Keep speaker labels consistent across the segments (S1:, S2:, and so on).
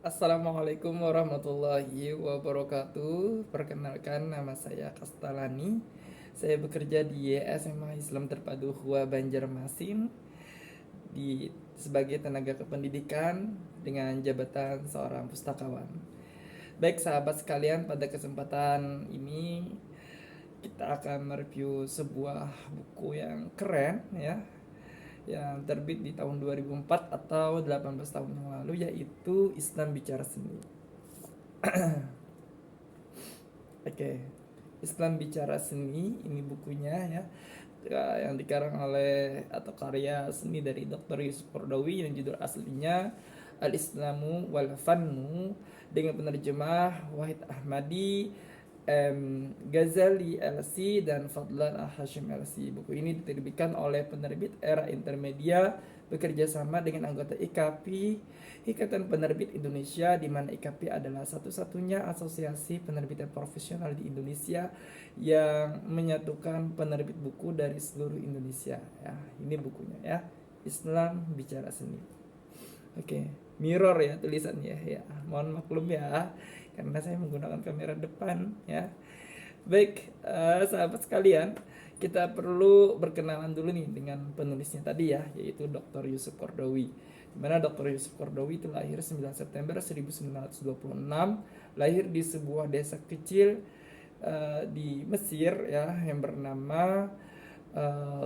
S1: Assalamualaikum warahmatullahi wabarakatuh. Perkenalkan, nama saya Kastalani. Saya bekerja di SMA Islam Terpadu Hua Banjarmasin sebagai tenaga kependidikan dengan jabatan seorang pustakawan. Baik sahabat sekalian, pada kesempatan ini kita akan mereview sebuah buku yang keren ya, yang terbit di tahun 2004 atau 18 tahun yang lalu, yaitu Islam Bicara Seni. Oke, Islam Bicara Seni ini bukunya yang dikarang oleh atau karya seni dari Dr. Yusuf Qaradawi yang judul aslinya Al-Islamu wal Fannu, dengan penerjemah Wahid Ahmadi, Ghazali LC, dan Fadlan Hashim LC. Buku ini diterbitkan oleh penerbit Era Intermedia bekerja sama dengan anggota IKAPI, Ikatan Penerbit Indonesia, di mana IKAPI adalah satu-satunya asosiasi penerbitan profesional di Indonesia yang menyatukan penerbit buku dari seluruh Indonesia. Ya, ini bukunya ya. Islam Bicara Seni. Oke, mirror ya tulisannya ya. Mohon maklum ya karena saya menggunakan kamera depan ya. Baik, sahabat sekalian, kita perlu berkenalan dulu nih dengan penulisnya tadi ya, yaitu Dr. Yusuf Qaradawi. Di mana Dr. Yusuf Qaradawi itu lahir 9 September 1926, lahir di sebuah desa kecil di Mesir ya, yang bernama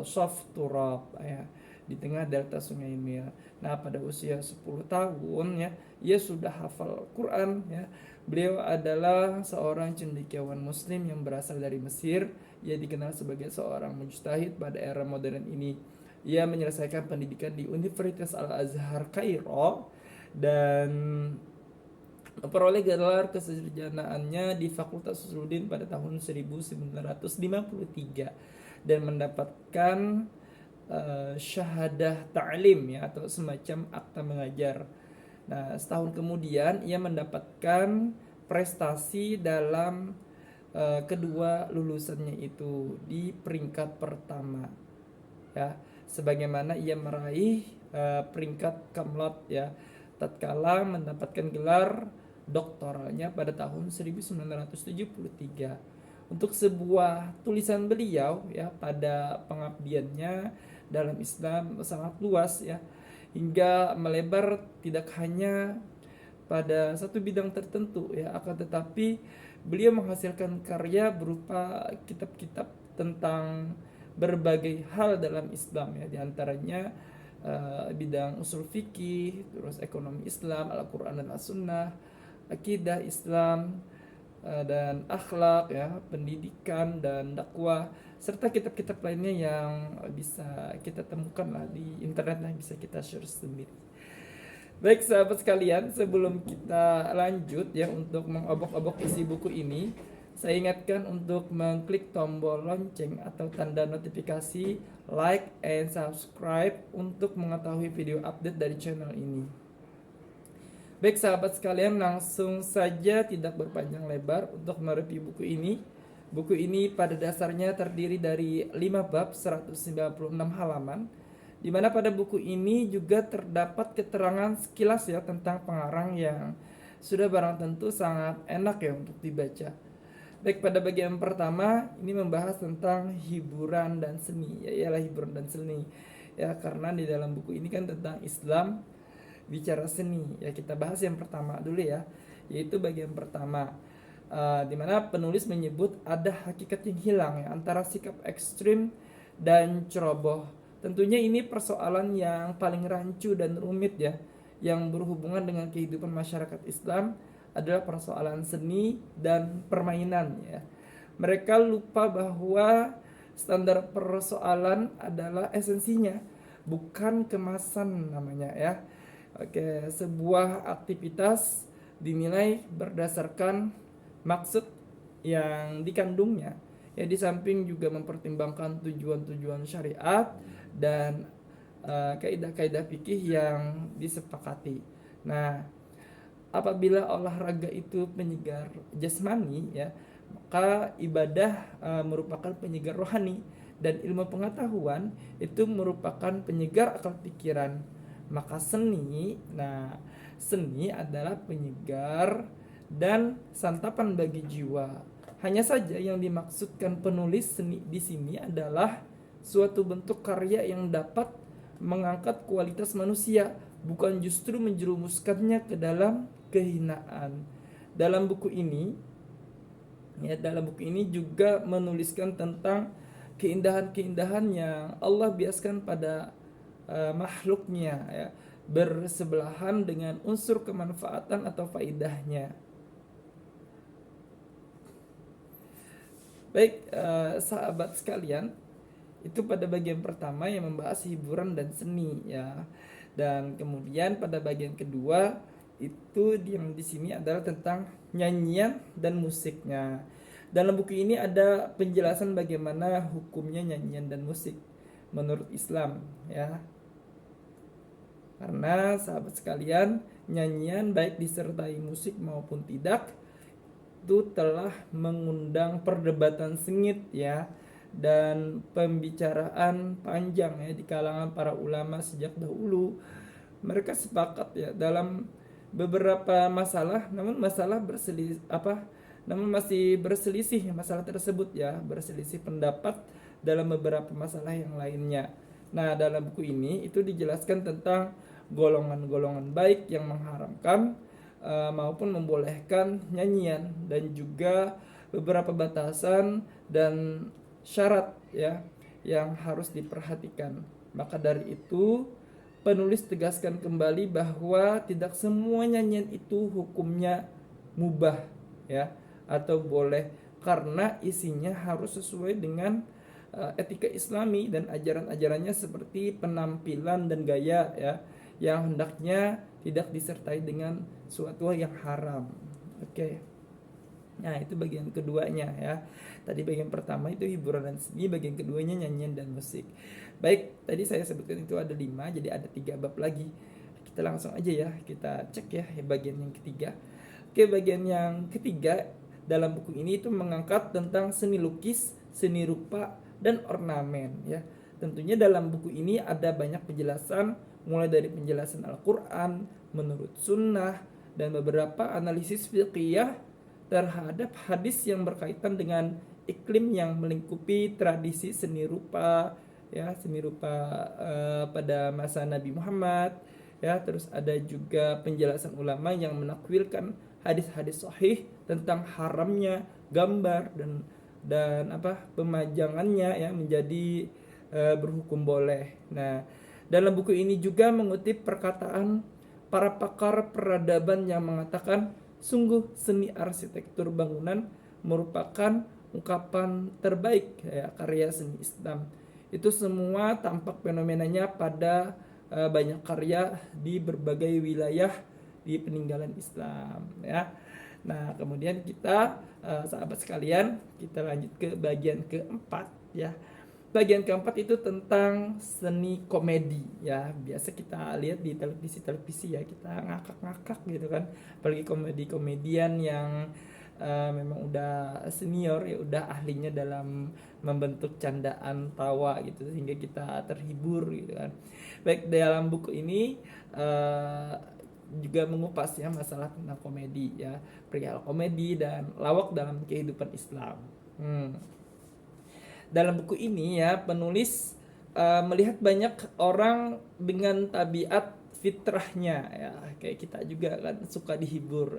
S1: Sof Turab ya, di tengah delta Sungai Nil. Nah, pada usia 10 tahun ya, ia sudah hafal Quran ya. Beliau adalah seorang cendekiawan muslim yang berasal dari Mesir. Ia dikenal sebagai seorang mujtahid pada era modern ini. Ia menyelesaikan pendidikan di Universitas Al-Azhar Kairo dan memperoleh gelar kesarjanaannya di Fakultas Usuluddin pada tahun 1953 dan mendapatkan syahadah ta'lim ya, atau semacam akta mengajar. Nah, setahun kemudian ia mendapatkan prestasi dalam kedua lulusannya itu di peringkat pertama ya, sebagaimana ia meraih peringkat kamlat ya tatkala mendapatkan gelar doktoralnya pada tahun 1973 untuk sebuah tulisan beliau ya pada pengabdiannya dalam Islam sangat luas ya, hingga melebar tidak hanya pada satu bidang tertentu ya, akan tetapi beliau menghasilkan karya berupa kitab-kitab tentang berbagai hal dalam Islam ya, diantaranya bidang usul fikih, terus ekonomi Islam, Al-Quran dan As-Sunnah, akidah Islam, dan akhlak ya, pendidikan dan dakwah, serta kitab-kitab lainnya yang bisa kita temukan lah di internet, lah bisa kita share sendiri. Baik sahabat sekalian, sebelum kita lanjut ya untuk mengobok-obok isi buku ini, saya ingatkan untuk mengklik tombol lonceng atau tanda notifikasi, like and subscribe untuk mengetahui video update dari channel ini. Baik sahabat sekalian, langsung saja tidak berpanjang lebar untuk mereview buku ini. Buku ini pada dasarnya terdiri dari 5 bab 196 halaman, di mana pada buku ini juga terdapat keterangan sekilas ya tentang pengarang yang sudah barang tentu sangat enak ya untuk dibaca. Baik, pada bagian pertama ini membahas tentang hiburan dan seni ya, ialah hiburan dan seni ya, karena di dalam buku ini kan tentang Islam bicara seni ya. Kita bahas yang pertama dulu ya, yaitu bagian pertama, di mana penulis menyebut ada hakikat yang hilang ya, antara sikap ekstrim dan ceroboh. Tentunya ini persoalan yang paling rancu dan rumit ya, yang berhubungan dengan kehidupan masyarakat Islam, adalah persoalan seni dan permainan ya. Mereka lupa bahwa standar persoalan adalah esensinya, bukan kemasan namanya ya. Oke, sebuah aktivitas dinilai berdasarkan maksud yang dikandungnya ya, di samping juga mempertimbangkan tujuan-tujuan syariat dan kaidah-kaidah fikih yang disepakati. Nah, apabila olahraga itu penyegar jasmani ya, maka ibadah merupakan penyegar rohani, dan ilmu pengetahuan itu merupakan penyegar akal pikiran. Maka seni adalah penyegar dan santapan bagi jiwa. Hanya saja yang dimaksudkan penulis seni di sini adalah suatu bentuk karya yang dapat mengangkat kualitas manusia, bukan justru menjerumuskannya ke dalam kehinaan. Dalam buku ini juga menuliskan tentang keindahan-keindahan yang Allah biaskan pada makhluknya, ya, bersebelahan dengan unsur kemanfaatan atau faidahnya. Baik, sahabat sekalian, itu pada bagian pertama yang membahas hiburan dan seni, ya. Dan kemudian pada bagian kedua itu yang di sini adalah tentang nyanyian dan musiknya. Dalam buku ini ada penjelasan bagaimana hukumnya nyanyian dan musik menurut Islam, ya. Karena sahabat sekalian, nyanyian baik disertai musik maupun tidak itu telah mengundang perdebatan sengit, ya, dan pembicaraan panjang, ya, di kalangan para ulama sejak dahulu. Mereka sepakat, ya, dalam beberapa masalah, namun masih berselisih masalah tersebut, ya, berselisih pendapat dalam beberapa masalah yang lainnya. Nah, dalam buku ini itu dijelaskan tentang golongan-golongan baik yang mengharamkan maupun membolehkan nyanyian, dan juga beberapa batasan dan syarat, ya, yang harus diperhatikan. Maka dari itu penulis tegaskan kembali bahwa tidak semua nyanyian itu hukumnya mubah, ya, atau boleh, karena isinya harus sesuai dengan etika Islami dan ajaran-ajarannya seperti penampilan dan gaya, ya, yang hendaknya tidak disertai dengan suatu yang haram. Oke. Nah, itu bagian keduanya, ya. Tadi bagian pertama itu hiburan dan seni, bagian keduanya nyanyian dan musik. Baik, tadi saya sebutkan itu ada 5, jadi ada 3 bab lagi. Kita langsung aja, ya, kita cek, ya, bagian yang ketiga. Oke, bagian yang ketiga dalam buku ini itu mengangkat tentang seni lukis, seni rupa, dan ornamen, ya. Tentunya dalam buku ini ada banyak penjelasan, mulai dari penjelasan Al-Quran, menurut sunnah, dan beberapa analisis fiqhiyah terhadap hadis yang berkaitan dengan iklim yang melingkupi tradisi seni rupa, ya, seni rupa pada masa Nabi Muhammad, ya. Terus ada juga penjelasan ulama yang menakwilkan hadis-hadis sahih tentang haramnya gambar dan pemajangannya, ya, menjadi berhukum boleh. Nah, dalam buku ini juga mengutip perkataan para pakar peradaban yang mengatakan sungguh seni arsitektur bangunan merupakan ungkapan terbaik, ya, karya seni Islam. Itu semua tampak fenomenanya pada banyak karya di berbagai wilayah di peninggalan Islam, ya. Nah, kemudian kita sahabat sekalian, kita lanjut ke bagian keempat, ya. Bagian keempat itu tentang seni komedi, ya. Biasa kita lihat di televisi, ya, kita ngakak-ngakak gitu kan, apalagi komedian yang memang udah senior, ya, udah ahlinya dalam membentuk candaan tawa gitu sehingga kita terhibur gitu kan. Baik, dalam buku ini juga mengupas, ya, masalah tentang komedi, ya, perihal komedi dan lawak dalam kehidupan Islam. Dalam buku ini, ya, penulis melihat banyak orang dengan tabiat fitrahnya, ya, kayak kita juga kan suka dihibur,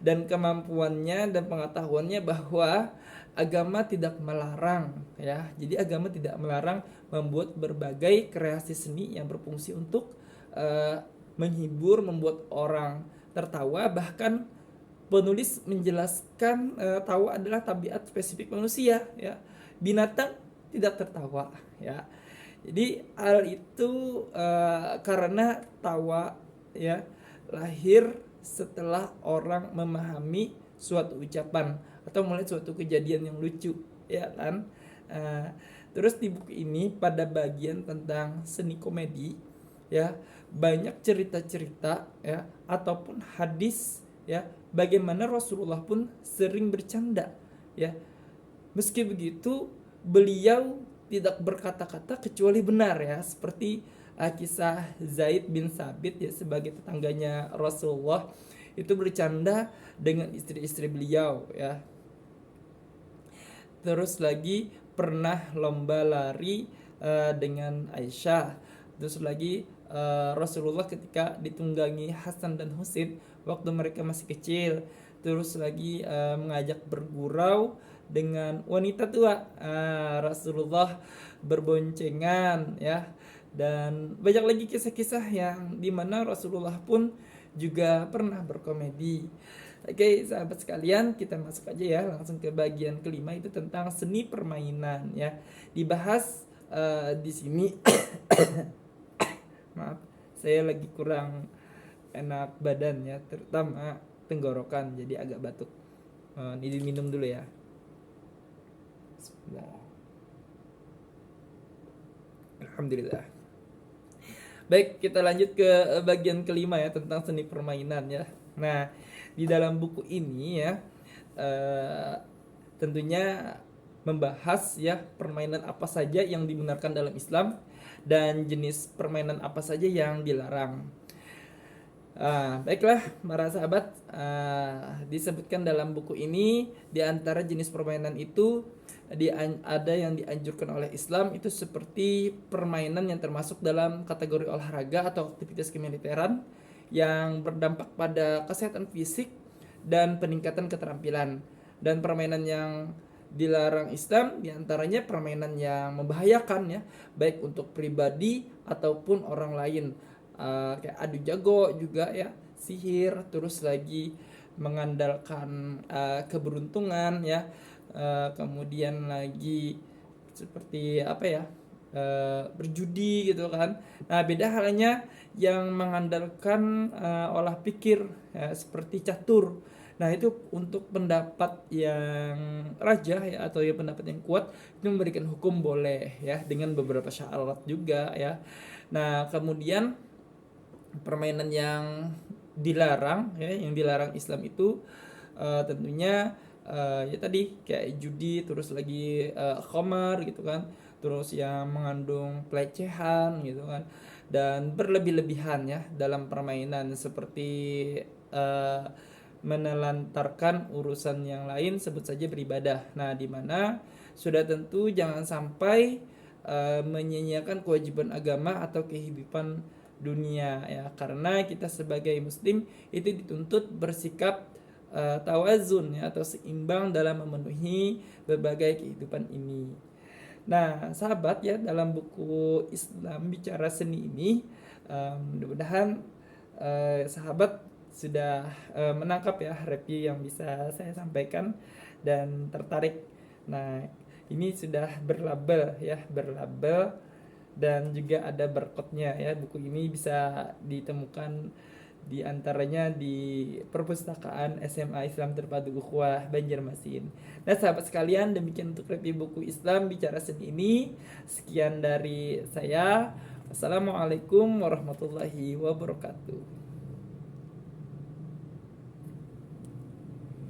S1: dan kemampuannya dan pengetahuannya bahwa agama tidak melarang, ya. Jadi agama tidak melarang membuat berbagai kreasi seni yang berfungsi untuk menghibur, membuat orang tertawa. Bahkan penulis menjelaskan tawa adalah tabiat spesifik manusia, ya. Binatang tidak tertawa, ya. Jadi hal itu karena tawa, ya, lahir setelah orang memahami suatu ucapan atau melihat suatu kejadian yang lucu, ya kan. Terus di buku ini pada bagian tentang seni komedi, ya, banyak cerita-cerita, ya, ataupun hadis, ya, bagaimana Rasulullah pun sering bercanda, ya. Meski begitu, beliau tidak berkata-kata kecuali benar, ya, seperti kisah Zaid bin Sabit ya sebagai tetangganya Rasulullah itu bercanda dengan istri-istri beliau ya. Terus lagi pernah lomba lari dengan Aisyah. Terus lagi Rasulullah ketika ditunggangi Hasan dan Husain waktu mereka masih kecil. Terus lagi mengajak bergurau dengan wanita tua. Rasulullah berboncengan ya. Dan banyak lagi kisah-kisah yang dimana Rasulullah pun juga pernah berkomedi. Oke, sahabat sekalian, kita masuk aja ya langsung ke bagian kelima, itu tentang seni permainan ya. Dibahas di sini. Maaf, saya lagi kurang enak badan ya, terutama tenggorokan, jadi agak batuk. Ini minum dulu ya. Bismillah. Alhamdulillah. Baik, kita lanjut ke bagian kelima ya tentang seni permainan ya. Nah, di dalam buku ini ya tentunya membahas ya permainan apa saja yang dibenarkan dalam Islam dan jenis permainan apa saja yang dilarang. Baiklah para sahabat, disebutkan dalam buku ini di antara jenis permainan itu ada yang dianjurkan oleh Islam itu seperti permainan yang termasuk dalam kategori olahraga atau aktivitas kemiliteran yang berdampak pada kesehatan fisik dan peningkatan keterampilan. Dan permainan yang dilarang Islam diantaranya permainan yang membahayakan ya, baik untuk pribadi ataupun orang lain, kayak adu jago juga ya, sihir, terus lagi mengandalkan keberuntungan ya, kemudian lagi seperti apa ya, berjudi gitu kan. Nah, beda halnya yang mengandalkan olah pikir ya, seperti catur. Nah, itu untuk pendapat yang rajah ya, atau ya pendapat yang kuat, itu memberikan hukum boleh ya dengan beberapa syarat juga ya. Nah, kemudian permainan yang dilarang ya, yang dilarang Islam itu tentunya ya tadi kayak judi, terus lagi khamar gitu kan, terus yang mengandung pelecehan gitu kan, dan berlebih-lebihan ya dalam permainan seperti menelantarkan urusan yang lain, sebut saja beribadah. Nah, di mana sudah tentu jangan sampai menyia-nyiakan kewajiban agama atau kehidupan dunia ya, karena kita sebagai muslim itu dituntut bersikap tawazun ya, atau seimbang dalam memenuhi berbagai kehidupan ini. Nah, sahabat ya, dalam buku Islam Bicara Seni ini mudah-mudahan sahabat sudah menangkap ya review yang bisa saya sampaikan dan tertarik. Nah, ini sudah berlabel ya, berlabel dan juga ada barcode-nya ya. Buku ini bisa ditemukan di antaranya di perpustakaan SMA Islam Terpadu Ukhuwah Banjarmasin. Nah, sahabat sekalian, demikian untuk review buku Islam Bicara Seni ini. Sekian dari saya. Wassalamualaikum warahmatullahi wabarakatuh.